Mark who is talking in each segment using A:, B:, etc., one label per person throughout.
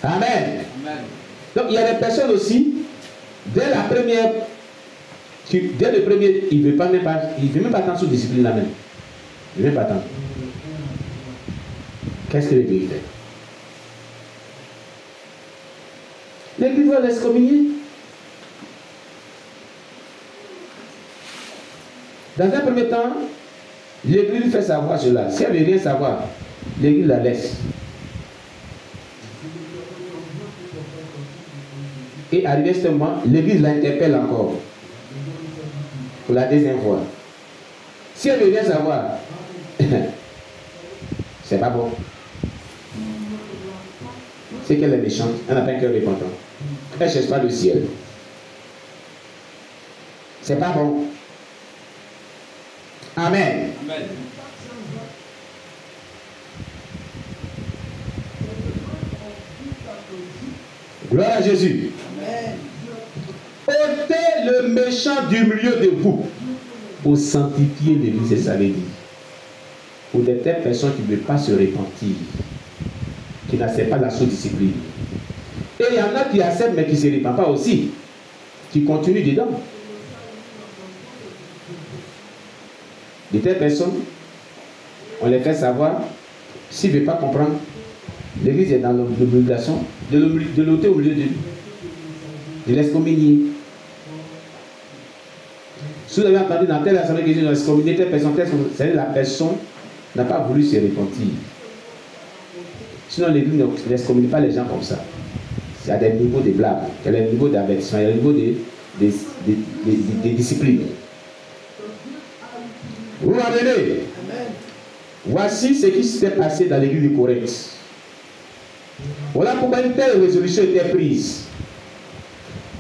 A: Amen. Donc il y a des personnes aussi, dès la première, dès le premier, il ne veut même pas attendre sous discipline la même. Il ne veut même pas attendre. Qu'est-ce que l'Église fait? L'Église va l'excommunier. Dans un premier temps, l'Église fait savoir cela. Si elle ne veut rien savoir, l'Église la laisse. Et arrivé à ce moment, l'Église l'interpelle encore. Pour la deuxième fois. Si elle ne veut rien savoir, c'est pas bon. C'est qu'elle est méchante, elle n'a pas un cœur repentant. Elle ne cherche pas le ciel. C'est pas bon. Amen. Amen. Gloire à Jésus. Amen. Ôtez le méchant du milieu de vous pour sanctifier l'Église, c'est ça veut dire. Pour des telles personnes qui ne veulent pas se repentir, qui n'acceptent pas la sous-discipline. Et il y en a qui acceptent mais qui ne se repentent pas aussi, qui continuent dedans. De telles personnes, on les fait savoir, s'ils ne veulent pas comprendre, l'Église est dans l'obligation de l'ôter au milieu de l'excommunier. Si vous avez entendu dans telle assemblée que Jésus a excommunié telle personne, c'est la personne n'a pas voulu se repentir. Sinon, l'Église n'excommunie pas les gens comme ça. Il y a des niveaux de blâme, il y a des niveaux d'avertissement, il y a des niveaux de discipline. Vous m'entendez? Voici ce qui s'est passé dans l'église de Corinthe. Voilà pourquoi une telle résolution était prise.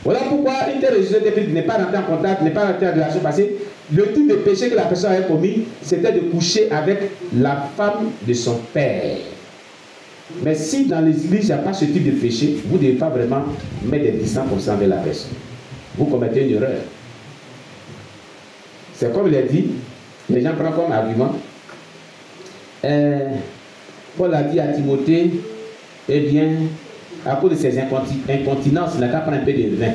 A: Voilà pourquoi une telle résolution était prise, n'est pas rentrée en contact, n'est pas rentrée en relation passée. Le type de péché que la personne avait commis, c'était de coucher avec la femme de son père. Mais si dans l'église, il n'y a pas ce type de péché, vous ne devez pas vraiment mettre des distances comme ça avec la personne. Vous commettez une erreur. C'est comme il a dit, les gens prennent comme argument. Paul a dit à Timothée, eh bien, à cause de ses incontinences, il n'a qu'à prendre un peu de vin.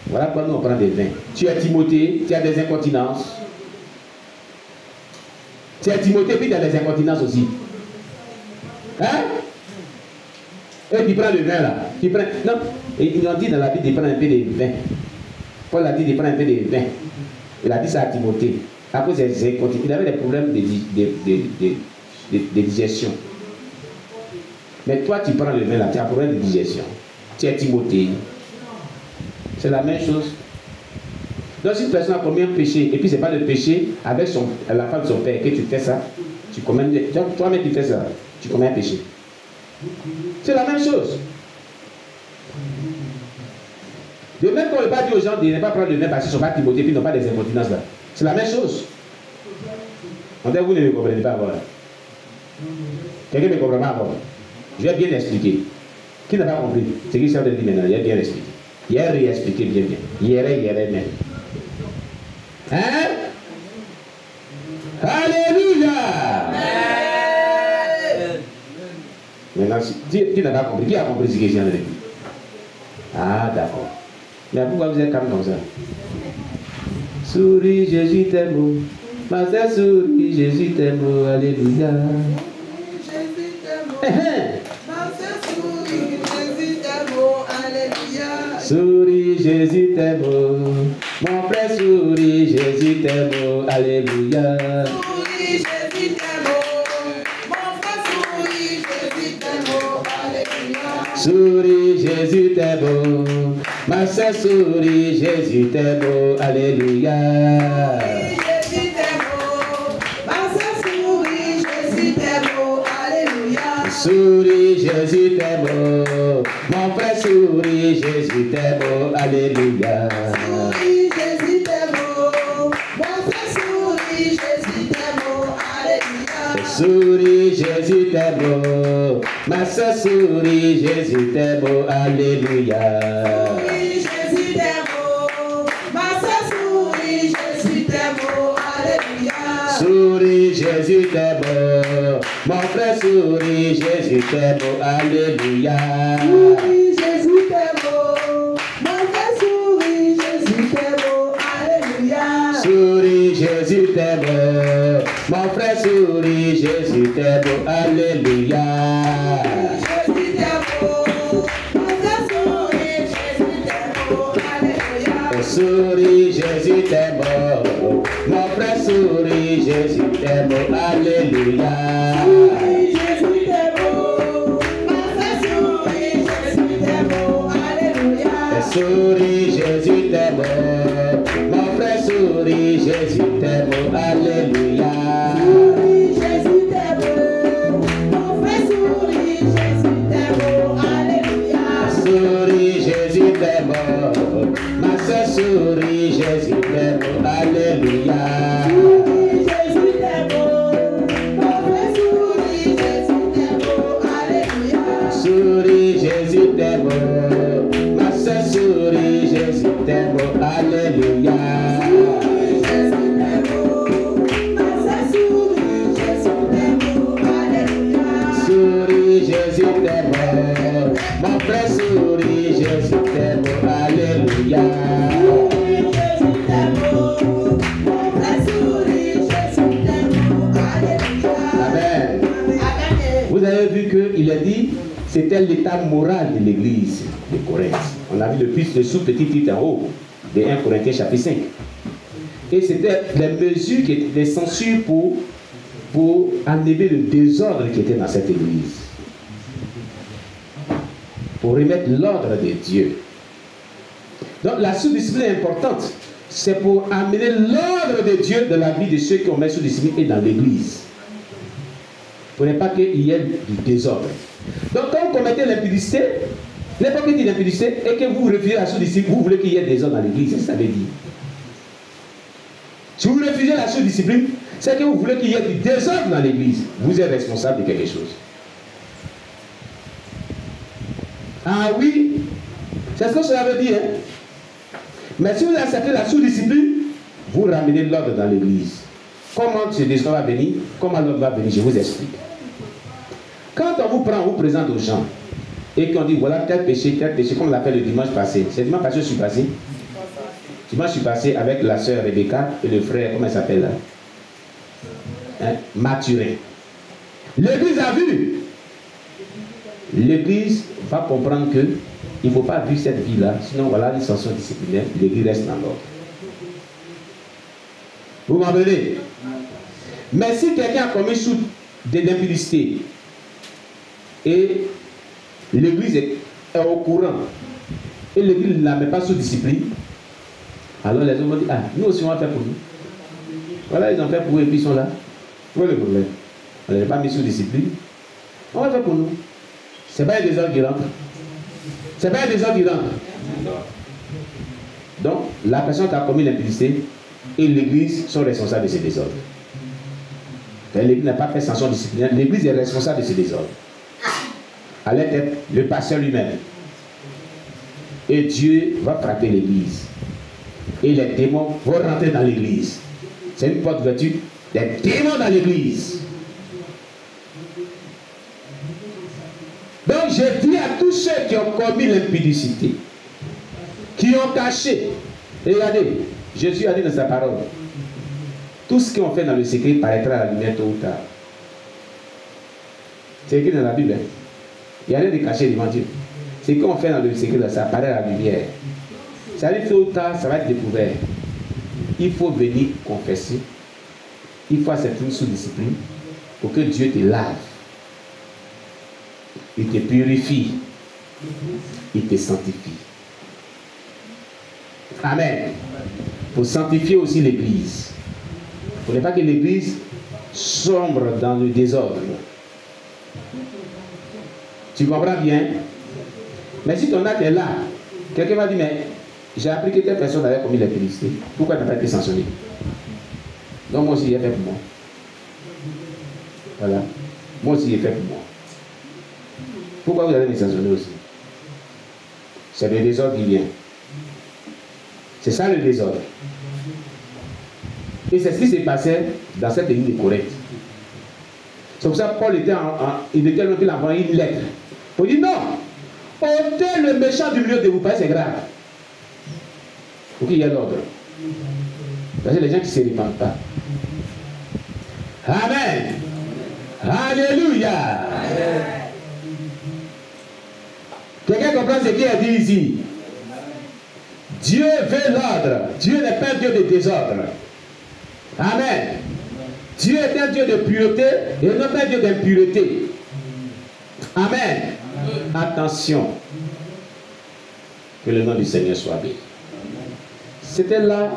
A: Voilà pourquoi nous on prend des vins. Tu es Timothée, tu as des incontinences. Tu es Timothée, puis tu as des incontinences aussi. Hein? Et tu prends le vin là. Tu prends... Non, ils ont dit dans la Bible de prendre un peu de vin. Paul a dit de prendre un peu de vin. Il a dit ça à Timothée. À cause de ses incontinences, il avait des problèmes de digestion. Mais toi, tu prends le vin là, tu as un problème de digestion. Tu es Timothée. C'est la même chose. Donc, si une personne a commis un péché, et puis ce n'est pas le péché avec la femme de son père, que tu fais ça, tu commets. Toi-même, tu fais ça, tu commets un péché. C'est la même chose. De même qu'on ne va pas dire aux gens de ne pas prendre le vin parce qu'ils ne sont pas Timothée, puis ils n'ont pas des incontinences là. C'est la même chose. On dit, vous ne me comprenez pas avant. Quelqu'un ne me comprend pas avant. Je vais bien expliquer. Qui n'a pas compris? C'est qui ça de dire maintenant? Il a bien expliqué. Il a réexpliqué bien. Il a même. Hein? Alléluia! Maintenant, qui n'a pas compris? Qui a compris ce que j'ai dit? Ah, d'accord. Mais pourquoi vous êtes comme ça? Souris, Jésus t'aime. Ma sœur souris, Jésus t'aime. Alléluia.
B: Jésus t'aime. Ma sœur souris, Jésus t'aime. Alléluia.
A: Souris, Jésus t'aime. Mon frère souris, Jésus t'aime. Alléluia.
B: Souris, Jésus t'aime. Mon frère souris, Jésus t'aime. Alléluia.
A: Souris, Jésus t'aime. Ma sœur souris, Jésus t'aime. Alléluia.
B: Jésus t'aime. Ma sœur souris, Jésus t'aime. Alléluia.
A: Souris, Jésus t'aime. Mon frère souris, Jésus t'aime. Alléluia.
B: Souris, Jésus t'aime. Mon frère souris, Jésus t'aime. Alléluia.
A: Souris, Jésus t'aime. Ma sœur souris, Jésus t'aime. Alléluia.
B: Souris, Jésus t'aime. Ma sœur souris, Jésus t'aime. Alléluia.
A: Souris, Jésus t'aime. Mon frère souris, Jésus t'aime. Alléluia. t'aime. Mon frère sourit, Jésus t'aime. Alléluia.
B: Jésus t'aime. Mon frère sourit, Jésus t'aime. Alléluia.
A: Souris, Jésus t'aime. Mon frère sourit, Jésus t'aime. Alléluia.
B: Jésus t'aime. Mon frère sourit, Jésus t'aime. Alléluia.
A: Souris, Jésus t'aime. Mon frère sourit, Jésus t'aime. Alléluia.
B: Jésus t'aime. Mon frère sourit, Jésus t'aime. Alléluia.
A: Souris, Jésus t'aime. Ma soeur sourit, Jésus t'aime. Alléluia.
B: Jésus t'aime. Mon frère sourit, Jésus t'aime. Alléluia.
A: Souris, Jésus t'aime. Ma soeur sourit, Jésus t'aime. Alléluia.
B: Jésus t'aime. Ma sœur sourit, Jésus t'aime. Alléluia.
A: Souris, Jésus t'aime. Mon frère sourit, Jésus t'aime. Alléluia.
B: Jésus t'aime. Mon frère sourit, Jésus t'aime. Alléluia.
A: Amen.
B: Amen.
A: Vous avez vu qu'il a dit, c'était l'état moral de l'église de Corinthe. On a vu le plus le sous-petit titre en haut de 1 Corinthiens chapitre 5. Et c'était les mesures, les censures pour enlever le désordre qui était dans cette église. Pour remettre l'ordre de Dieu. Donc la sous-discipline est importante. C'est pour amener l'ordre de Dieu dans la vie de ceux qui ont mis sous-discipline et dans l'église. Pour ne pas qu'il y ait du désordre. Donc quand vous commettez l'impudicité, n'importe qui dit l'impudicité et que vous refusez la sous-discipline, vous voulez qu'il y ait des désordre dans l'église. C'est ce que ça veut dire. Si vous refusez la sous-discipline, c'est que vous voulez qu'il y ait du désordre dans l'église. Vous êtes responsable de quelque chose. Ah oui, c'est ce que cela veut dire. Hein? Mais si vous acceptez la sous-discipline, vous ramenez l'ordre dans l'église. Comment ce désordre va venir? Comment l'ordre va venir? Je vous explique. Quand on vous prend, on vous présente aux gens et qu'on dit voilà tel péché, comme on l'appelle le dimanche passé. C'est dimanche passé que je suis passé. Dimanche je suis passé avec la sœur Rebecca et le frère, comment il s'appelle là? Hein? Mathurin. L'église a vu. L'église va comprendre que il ne faut pas vivre cette vie-là, sinon voilà une sanction disciplinaire, l'église reste dans l'ordre. Vous m'entendez? Mais si quelqu'un a commis sous de l'impudicité et l'église est au courant et l'église ne la met pas sous discipline, alors les hommes vont dire, ah, nous aussi on va faire pour nous. Voilà, ils ont fait pour eux et puis ils sont là. Voilà le problème. On ne les a pas mis sous discipline. On va faire pour nous. Ce n'est pas un désordre qui rentre. Ce n'est pas un désordre qui rentre. Donc, la personne qui a commis l'impudicité et l'église sont responsables de ces désordres. L'église n'a pas fait sanction disciplinaire. L'église est responsable de ces désordres. Allait être le pasteur lui-même. Et Dieu va frapper l'église. Et les démons vont rentrer dans l'église. C'est une porte ouverte. Les démons dans l'église. Donc je dis à tous ceux qui ont commis l'impudicité, qui ont caché, regardez, Jésus a dit dans sa parole, tout ce qu'ils ont fait dans le secret paraîtra à la lumière tôt ou tard. C'est écrit dans la Bible. Hein? Il n'y a rien de caché devant Dieu. Ce qu'on fait dans le secret, ça apparaît à la lumière. Ça arrive tôt ou tard, ça va être découvert. Il faut venir confesser. Il faut accepter une sous-discipline pour que Dieu te lave. Il te purifie. Il te sanctifie. Amen. Pour sanctifier aussi l'église. Pour ne pas que l'église sombre dans le désordre. Tu comprends bien? Mais si ton acte est là, quelqu'un va dire, mais j'ai appris que telle personne avait commis l'impudicité. Pourquoi tu n'as pas été sanctionné? Donc moi aussi, il est fait pour moi. Voilà. Moi aussi, il est fait pour moi. Pourquoi vous allez me sanctionner aussi? C'est le désordre qui vient. C'est ça le désordre. Et c'est ce qui s'est passé dans cette église de Corinthe. C'est pour ça que Paul il a envoyé une lettre. Pour dire non, ôtez le méchant du milieu de vous, parce que c'est grave. Pour qu'il y ait l'ordre. Parce que les gens qui ne se répandent pas. Amen. Alléluia. Quelqu'un comprend ce qui est dit ici? Dieu veut l'ordre. Dieu n'est pas un Dieu de désordre. Amen. Dieu est un Dieu de pureté et non pas un Dieu d'impureté. Amen. Attention. Que le nom du Seigneur soit béni. C'était là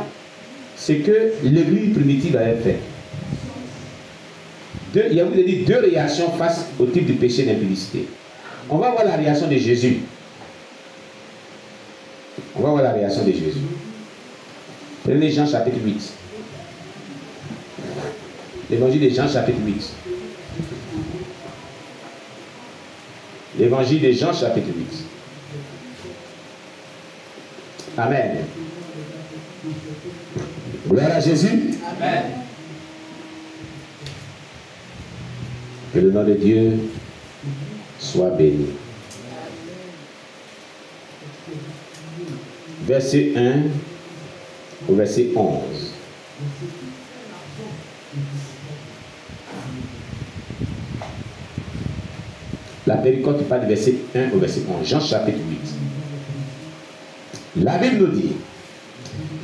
A: ce que l'église primitive avait fait. Il y a deux réactions face au type de péché d'impudicité. On va voir la réaction de Jésus. On va voir la réaction de Jésus. Prenez Jean chapitre 8. L'évangile de Jean chapitre 8. L'évangile de Jean chapitre 8. Amen. Gloire à Jésus.
B: Amen.
A: Que le nom de Dieu soit béni. Verset 1 au verset 11. La péricorde parle du verset 1 au verset 11. Jean chapitre 8. La Bible nous dit: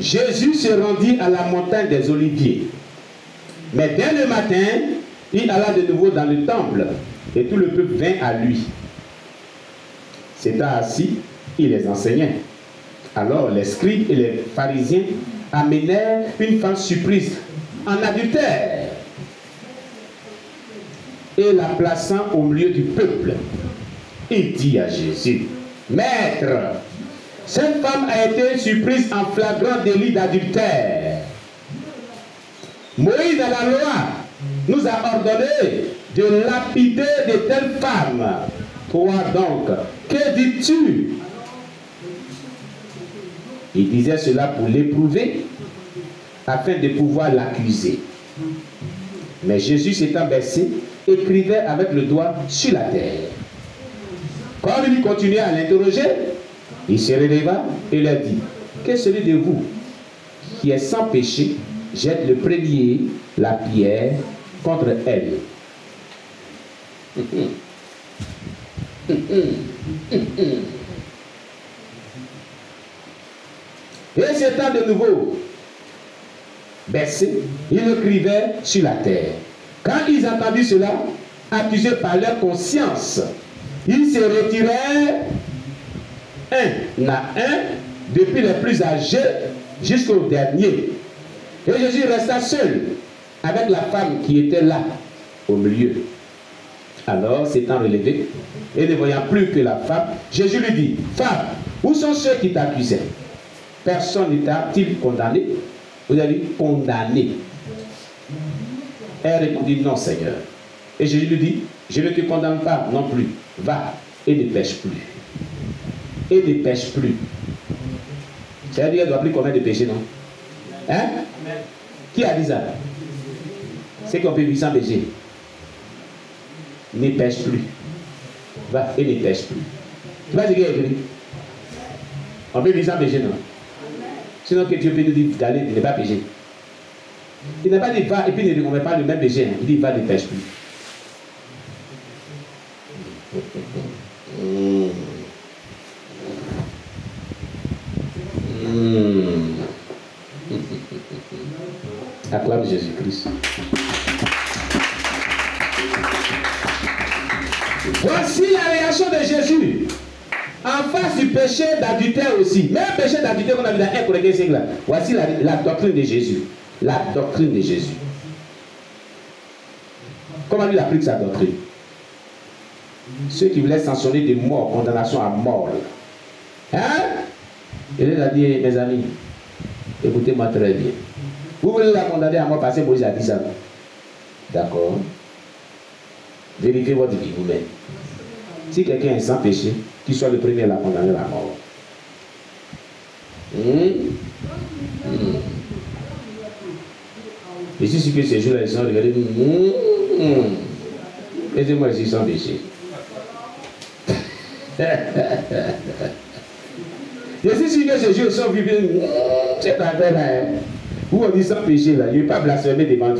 A: Jésus se rendit à la montagne des Oliviers. Mais dès le matin, il alla de nouveau dans le temple et tout le peuple vint à lui. S'étant assis, il les enseignait. Alors les scribes et les pharisiens amenèrent une femme surprise en adultère et la plaçant au milieu du peuple. Il dit à Jésus: Maître, cette femme a été surprise en flagrant délit d'adultère. Moïse, dans la loi, nous a ordonné de lapider de telles femmes. Toi donc, que dis-tu? Il disait cela pour l'éprouver, afin de pouvoir l'accuser. Mais Jésus s'étant baissé, écrivait avec le doigt sur la terre. Comme il continuait à l'interroger, il se releva et leur dit: que celui de vous qui est sans péché jette le premier la pierre contre elle. Et s'étant de nouveau baissé, il écrivait sur la terre. Quand ils entendirent cela, accusés par leur conscience, ils se retirèrent un à un, depuis les plus âgés jusqu'au dernier. Et Jésus resta seul avec la femme qui était là, au milieu. Alors, s'étant relevé, et ne voyant plus que la femme, Jésus lui dit: Femme, où sont ceux qui t'accusaient? Personne ne t'a-t-il condamné? Vous avez dit condamné. Elle répondit: Non, Seigneur. Et Jésus lui dit: Je ne te condamne pas non plus. Va et ne pêche plus. Et ne pêche plus. C'est-à-dire qu'elle doit plus commettre de péché, non? Hein? Qui a dit ça? C'est qu'on peut vivre sans péché. Ne pêche plus. Va et ne pêche plus. Tu vois ce qu'il y a écrit? On peut vivre sans péché, non? Sinon que Dieu peut nous dire d'aller, de ne pas pécher. Il n'a pas dit va et puis ne commet pas le même péché. Il dit va, ne pêche plus. Acclame Jésus-Christ. Voici la réaction de Jésus en face du péché d'adultère aussi. Même péché d'adultère qu'on a vu dans 1 Corinthiens 5 là. Voici la doctrine de Jésus. La doctrine de Jésus. Comment il applique sa doctrine? Ceux qui voulaient sanctionner de mort, condamnation à mort. Hein? Il a dit: mes amis, écoutez-moi très bien. Vous voulez la condamner à mort parce que Moïse a dit ça? D'accord. Vérifiez votre vie vous-même. Si quelqu'un est sans péché, qu'il soit le premier à la condamner à mort. Et si c'est que ces jours-là, ils sont regardés, aidez-moi ici sans péché. Et si c'est que ces jours sont vivants, c'est pas vrai. Ou on dit sans péché là, je ne vais pas blasphémer devant Dieu.